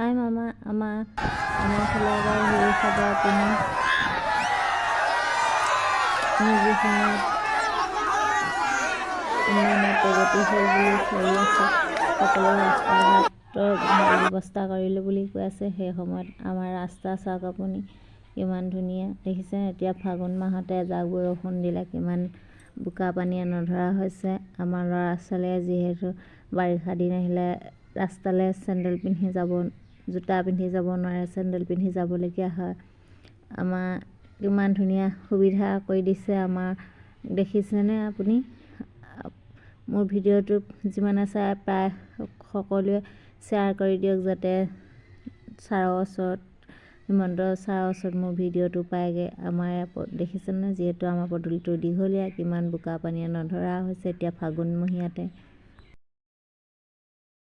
হাই মামা, আমাৰ ফালে এবাৰ হেৰি চাব আপুনি মিউজিকখনত উন্নয়নৰ প্ৰগতি হ'ল বুলি কৰি আছে। সকলো ৰাস্তা ঘাটৰ ভাল ব্যৱস্থা কৰিলোঁ বুলি কৈ আছে। সেই সময়ত আমাৰ ৰাস্তা চাওক আপুনি কিমান ধুনীয়া দেখিছে। এতিয়া ফাগুন মাহতে এজাক বৰষুণ দিলে কিমান বোকা পানীয়ে নধৰা হৈছে। আমাৰ ল'ৰা ছোৱালীয়ে যিহেতু বাৰিষা দিন আহিলে ৰাস্তালৈ চেণ্ডেল পিন্ধি যাব, জোতা পিন্ধি যাব নোৱাৰে, চেণ্ডেল পিন্ধি যাবলগীয়া হয়। আমাৰ কিমান ধুনীয়া সুবিধা কৰি দিছে আমাৰ, দেখিছেনে আপুনি? মোৰ ভিডিঅ'টো যিমানে চাই প্ৰায় সকলোৱে শ্বেয়াৰ কৰি দিয়ক, যাতে ছাৰৰ ওচৰত, হিমন্ত ছাৰৰ ওচৰত মোৰ ভিডিঅ'টো পায়গৈ। আমাৰ দেখিছেনে, যিহেতু আমাৰ পদূলিটো দীঘলীয়া, কিমান বোকা পানীয়ে নধৰা হৈছে এতিয়া ফাগুনমহীয়াতে।